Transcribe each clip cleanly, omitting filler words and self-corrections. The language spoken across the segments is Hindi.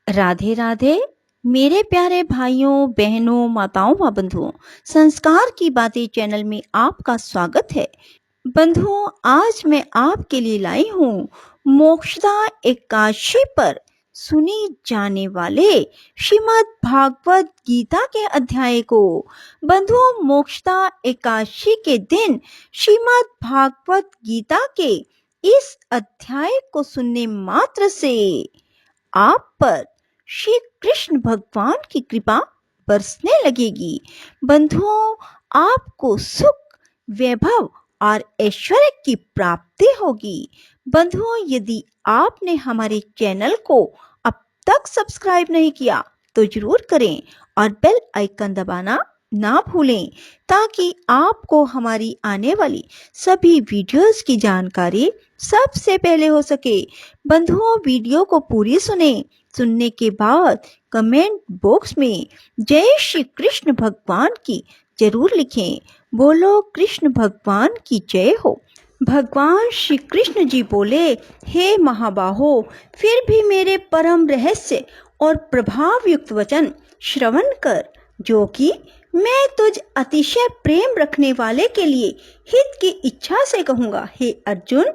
राधे राधे। मेरे प्यारे भाइयों बहनों माताओं व बंधुओं, संस्कार की बातें चैनल में आपका स्वागत है। बंधुओं, आज मैं आपके लिए लाई हूँ मोक्षदा एकादशी पर सुनी जाने वाले श्रीमद् भागवत गीता के अध्याय को। बंधुओं, मोक्षदा एकादशी के दिन श्रीमद् भागवत गीता के इस अध्याय को सुनने मात्र से आप पर श्री कृष्ण भगवान की कृपा बरसने लगेगी। बंधुओं, आपको सुख, वैभव और ऐश्वर्य की प्राप्ति होगी। बंधुओं, यदि आपने हमारे चैनल को अब तक सब्सक्राइब नहीं किया तो जरूर करें और बेल आइकन दबाना ना भूलें, ताकि आपको हमारी आने वाली सभी वीडियोस की जानकारी सबसे पहले हो सके। बंधुओं, वीडियो को पूरी सुनने के बाद कमेंट बॉक्स में जय श्री कृष्ण भगवान की जरूर लिखें। बोलो कृष्ण भगवान की जय हो। भगवान श्री कृष्ण जी बोले, हे महाबाहो, फिर भी मेरे परम रहस्य और प्रभाव युक्त वचन श्रवण कर, जो कि मैं तुझ अतिशय प्रेम रखने वाले के लिए हित की इच्छा से कहूँगा। हे अर्जुन,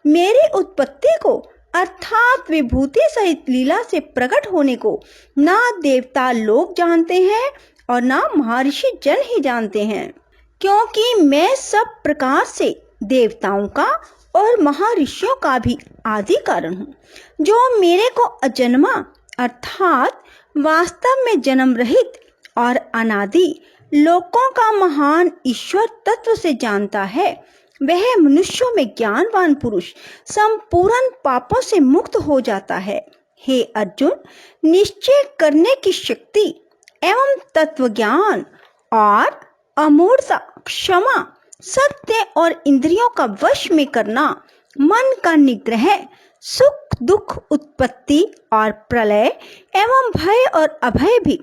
मेरी उत्पत्ति को अर्थात विभूति सहित लीला से प्रकट होने को ना देवता लोग जानते हैं और ना महर्षि जन ही जानते हैं, क्योंकि मैं सब प्रकार से देवताओं का और महर्षियों का भी आदि कारण हूँ, जो मेरे को अजन्मा अर्थात वास्तव में जन्म रहित और अनादि लोकों का महान ईश्वर तत्व से जानता है। वह मनुष्यों में ज्ञानवान पुरुष संपूर्ण पापों से मुक्त हो जाता है। हे अर्जुन, निश्चय करने की शक्ति एवं तत्व ज्ञान और अमूर्तता, क्षमा, सत्य और इंद्रियों का वश में करना, मन का निग्रह, सुख दुख, उत्पत्ति और प्रलय एवं भय और अभय भी,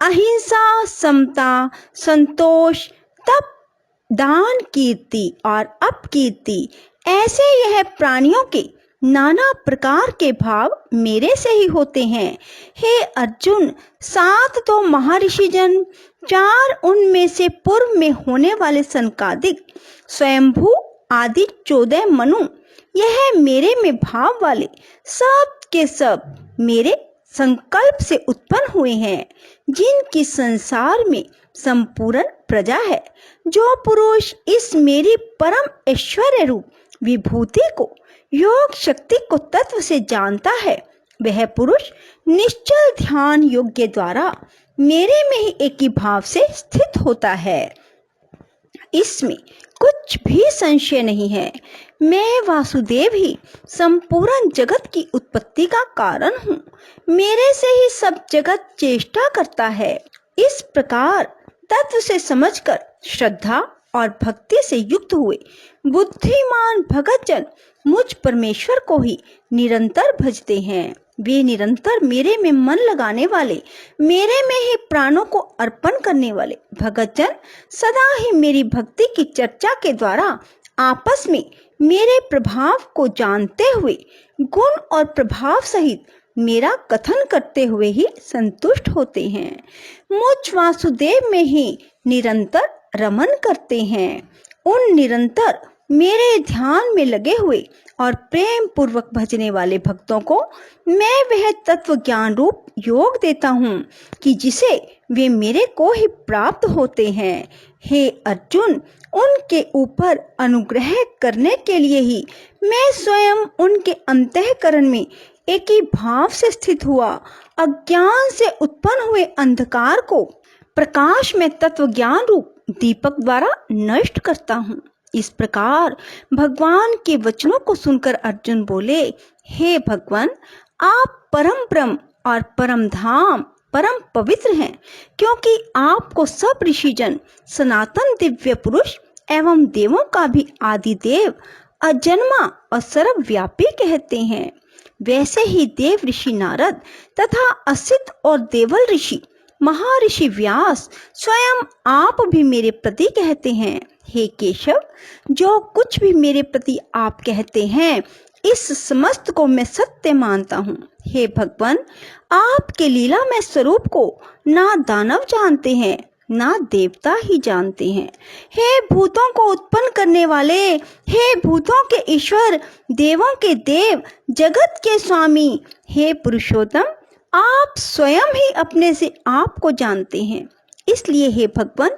अहिंसा, समता, संतोष, तप, दान, कीर्ति और अपकीर्ति, ऐसे यह प्राणियों के नाना प्रकार के भाव मेरे से ही होते हैं। हे अर्जुन, 7 तो महर्षि जन, 4 उनमें से पूर्व में होने वाले सनकादिक, स्वयंभू आदि 14 मनु, यह मेरे में भाव वाले सब के सब मेरे संकल्प से उत्पन्न हुए हैं, जिनकी संसार में संपूर्ण प्रजा है। जो पुरुष इस मेरी परम ऐश्वर्य रूप विभूति को, योग शक्ति को तत्व से जानता है, वह पुरुष निश्चल ध्यान योग के द्वारा मेरे में ही एक ही भाव से स्थित होता है। इसमें कुछ भी संशय नहीं है। मैं वासुदेव ही संपूर्ण जगत की उत्पत्ति का कारण हूँ। मेरे से ही सब जगत चेष्टा करता है। इस प्रकार तत्व से समझकर श्रद्धा और भक्ति से युक्त हुए बुद्धिमान भगतजन मुझ परमेश्वर को ही निरंतर भजते हैं। वे निरंतर मेरे में मन लगाने वाले, मेरे में ही प्राणों को अर्पण करने वाले भगतजन सदा ही मेरी भक्ति की चर्चा के द्वारा आपस में मेरे प्रभाव को जानते हुए गुण और प्रभाव सहित मेरा कथन करते हुए ही संतुष्ट होते हैं। मुझ वासुदेव में ही निरंतर रमन करते हैं। उन निरंतर मेरे ध्यान में लगे हुए और प्रेम पूर्वक भजने वाले भक्तों को मैं वह तत्व ज्ञान रूप योग देता हूँ कि जिसे वे मेरे को ही प्राप्त होते हैं। हे अर्जुन, उनके ऊपर अनुग्रह करने के लिए ही मैं स्वयं उनके अंतःकरण में एक ही भाव से स्थित हुआ अज्ञान से उत्पन्न हुए अंधकार को प्रकाश में तत्व ज्ञान रूप दीपक द्वारा नष्ट करता हूँ। इस प्रकार भगवान के वचनों को सुनकर अर्जुन बोले, हे भगवान, आप परम ब्रह्म और परम धाम, परम पवित्र हैं, क्योंकि आपको सब ऋषिजन, सनातन दिव्य पुरुष एवं देवों का भी आदि देव, अजन्मा और सर्वव्यापी कहते हैं। वैसे ही देव ऋषि नारद तथा असित और देवल ऋषि महर्षि व्यास स्वयं आप भी मेरे प्रति कहते हैं। हे केशव, जो कुछ भी मेरे प्रति आप कहते हैं, इस समस्त को मैं सत्य मानता हूँ। हे भगवान, आपके लीलामय स्वरूप को ना दानव जानते हैं, ना देवता ही जानते हैं। हे भूतों को उत्पन्न करने वाले, हे भूतों के ईश्वर, देवों के देव, जगत के स्वामी, हे पुरुषोत्तम, आप स्वयं ही अपने से आप को जानते हैं। इसलिए हे भगवान,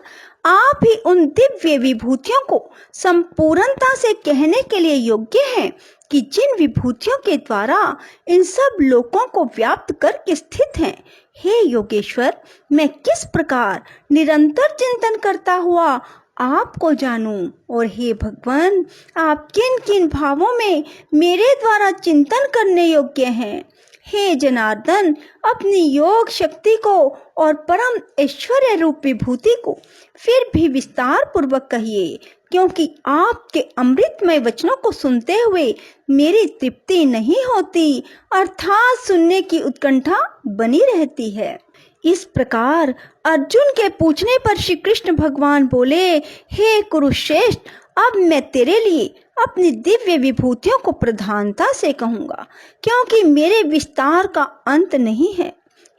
आप ही उन दिव्य विभूतियों को संपूर्णता से कहने के लिए योग्य हैं कि जिन विभूतियों के द्वारा इन सब लोकों को व्याप्त करके स्थित हैं। हे योगेश्वर, मैं किस प्रकार निरंतर चिंतन करता हुआ आपको जानूं, और हे भगवान, आप किन किन भावों में मेरे द्वारा चिंतन करने योग्य हैं। हे जनार्दन, अपनी योग शक्ति को और परम ऐश्वर्य रूप विभूति को फिर भी विस्तार पूर्वक कहिए, क्योंकि आपके अमृतमय वचनों को सुनते हुए मेरी तृप्ति नहीं होती, अर्थात सुनने की उत्कंठा बनी रहती है। इस प्रकार अर्जुन के पूछने पर श्री कृष्ण भगवान बोले, हे कुरुश्रेष्ठ, अब मैं तेरे लिए अपनी दिव्य विभूतियों को प्रधानता से कहूंगा, क्योंकि मेरे विस्तार का अंत नहीं है।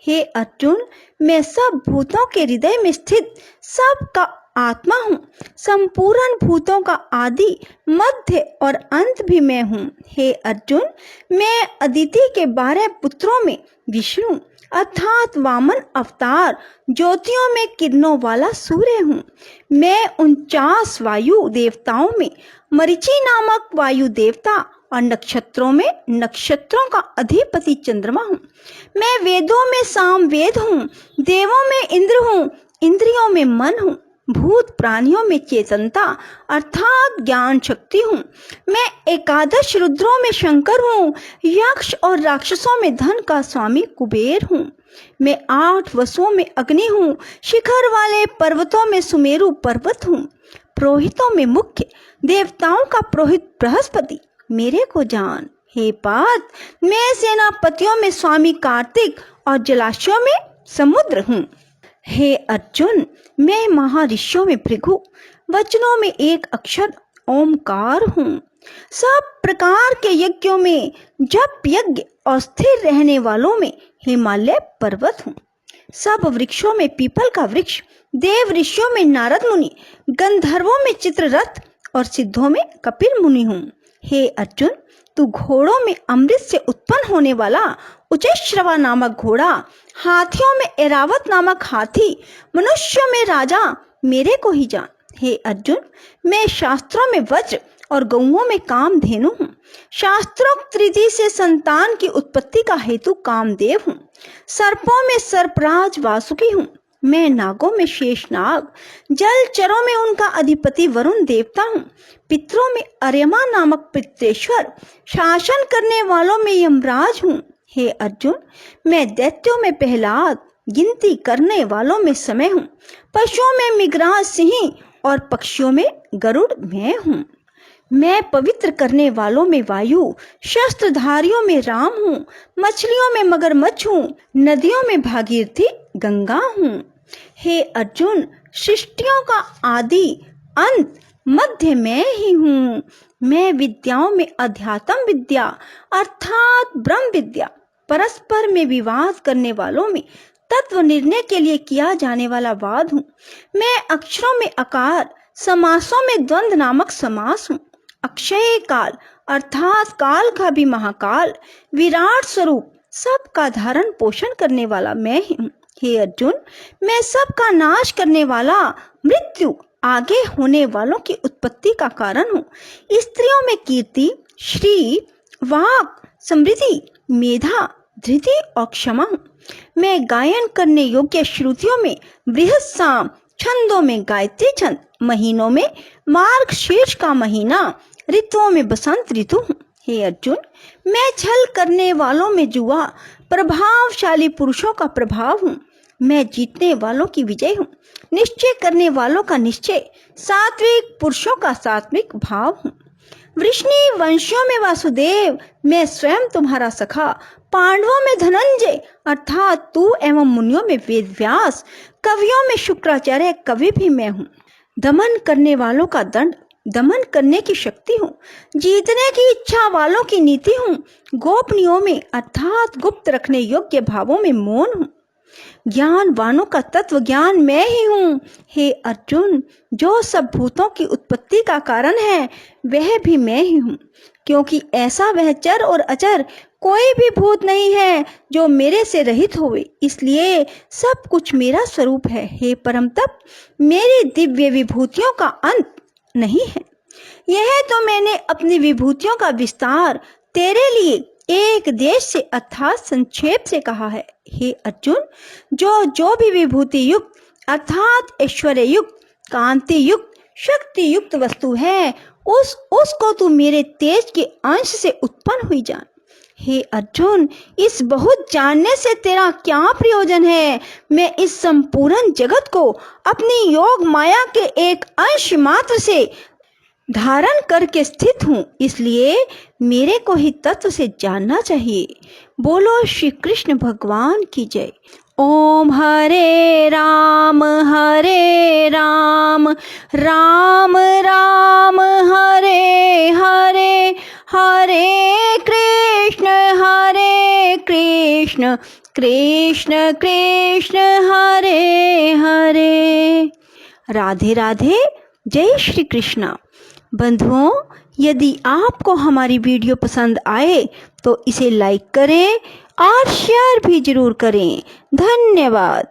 हे अर्जुन, मैं सब भूतों के हृदय में स्थित सब का आत्मा हूँ। संपूर्ण भूतों का आदि, मध्य और अंत भी मैं हूँ। हे अर्जुन, मैं अदिति के 12 पुत्रों में विष्णु अर्थात वामन अवतार, ज्योतियों में किरणों वाला सूर्य हूँ। मैं 49 वायु देवताओं में मरीचि नामक वायु देवता और नक्षत्रों में नक्षत्रों का अधिपति चंद्रमा हूँ। मैं वेदों में साम वेद हूँ, देवों में इंद्र हूँ, इंद्रियों में मन हूँ, भूत प्राणियों में चेतनता अर्थात ज्ञान शक्ति हूँ। मैं 11 रुद्रों में शंकर हूँ, यक्ष और राक्षसों में धन का स्वामी कुबेर हूँ। मैं 8 वसुओं में अग्नि हूँ, शिखर वाले पर्वतों में सुमेरु पर्वत हूँ, पुरोहितों में मुख्य, देवताओं का पुरोहित बृहस्पति, मेरे को जान। हे पार्थ, मैं सेनापतियों में स्वामी कार्तिक और जलाशयों में समुद्र हूँ। हे अर्जुन, मैं महर्षियों में भृगु, वचनों में एक अक्षर ओमकार हूँ। सब प्रकार के यज्ञों में जप यज्ञ और स्थिर रहने वालों में हिमालय पर्वत हूँ। सब वृक्षों में पीपल का वृक्ष, देव ऋषियों में नारद मुनि, गंधर्वों में चित्ररथ और सिद्धों में कपिल मुनि हूँ। हे अर्जुन, तू घोड़ों में अमृत से उत्पन्न होने वाला उच्चैश्रवा नामक घोड़ा, हाथियों में ऐरावत नामक हाथी, मनुष्यों में राजा, मेरे को ही जान। हे अर्जुन, मैं शास्त्रों में वज्र और गौओं में कामधेनु हूँ। शास्त्रोक्त त्रिदि से संतान की उत्पत्ति का हेतु कामदेव हूँ। सर्पों में सर्पराज वासुकी हूँ। मैं नागों में शेषनाग, जलचरों में उनका अधिपति वरुण देवता हूँ। पितरों में अर्यमा नामक पितरेश्वर, शासन करने वालों में यमराज हूँ। हे अर्जुन, मैं दैत्यों में प्रहलाद, गिनती करने वालों में समय हूँ। पशुओं में मिगराज सिंह और पक्षियों में गरुड़ मैं हूँ। मैं पवित्र करने वालों में वायु, शस्त्रधारियों में राम हूँ। मछलियों में मगरमच्छ हूँ, नदियों में भागीरथी गंगा हूँ। हे अर्जुन, सृष्टियों का आदि अंत मध्य मैं ही हूँ। मैं विद्याओं में अध्यात्म विद्या अर्थात ब्रह्म विद्या, परस्पर में विवाद करने वालों में तत्व निर्णय के लिए किया जाने वाला वाद हूँ। मैं अक्षरों में अकार, समासों में द्वंद्व नामक समास हूँ। अक्षय काल अर्थात काल का भी महाकाल, विराट स्वरूप, सबका धारण पोषण करने वाला मैं ही हूँ। हे अर्जुन, मैं सबका नाश करने वाला, मृत्यु आगे होने वालों की उत्पत्ति का कारण हूँ। स्त्रियों में कीर्ति, श्री, वाक, समृद्धि, मेधा, धृति और क्षमा हूँ। मैं गायन करने योग्य श्रुतियों में बृहत साम, छंदों में गायत्री छंद, महीनों में मार्गशीर्ष का महीना, ऋतुओं में बसंत ऋतु हूँ। हे अर्जुन, मैं छल करने वालों में जुआ, प्रभावशाली पुरुषों का प्रभाव हूँ। मैं जीतने वालों की विजय हूँ, निश्चय करने वालों का निश्चय, सात्विक पुरुषों का सात्विक भाव हूँ। वृष्णि वंशियों में वासुदेव, मैं स्वयं तुम्हारा सखा। पांडवों में धनंजय अर्थात तू एवं मुनियों में वेद व्यास, कवियों में शुक्राचार्य कवि भी मैं हूँ। दमन करने वालों का दंड, दमन करने की शक्ति हूँ, जीतने की इच्छा वालों की नीति हूँ, गोपनीयों में अर्थात गुप्त रखने योग्य भावों में मौन हूँ, ज्ञानवानों का तत्व ज्ञान मैं ही हूँ। हे अर्जुन, जो सब भूतों की उत्पत्ति का कारण है वह भी मैं ही हूँ, क्योंकि ऐसा वह चर और अचर कोई भी भूत नहीं है जो मेरे से रहित होवे, इसलिए सब कुछ मेरा स्वरूप है। हे परम तप, मेरी दिव्य विभूतियों का अंत नहीं है। यह तो मैंने अपनी विभूतियों का विस्तार तेरे लिए एक देश से अर्थात संक्षेप से कहा है। हे अर्जुन, जो भी विभूति युक्त अर्थात ऐश्वर्य युक्त, कांति युक्त, शक्ति युक्त वस्तु है उसको तू मेरे तेज के अंश से उत्पन्न हुई जान। हे अर्जुन, इस बहुत जानने से तेरा क्या प्रयोजन है? मैं इस संपूर्ण जगत को अपनी योग माया के एक अंश मात्र से धारण करके स्थित हूँ, इसलिए मेरे को ही तत्व से जानना चाहिए। बोलो श्री कृष्ण भगवान की जय। ओम हरे राम राम राम हरे हरे, हरे कृष्ण कृष्ण कृष्ण हरे हरे। राधे राधे, जय श्री कृष्ण। बंधुओं, यदि आपको हमारी वीडियो पसंद आए तो इसे लाइक करें और शेयर भी जरूर करें। धन्यवाद।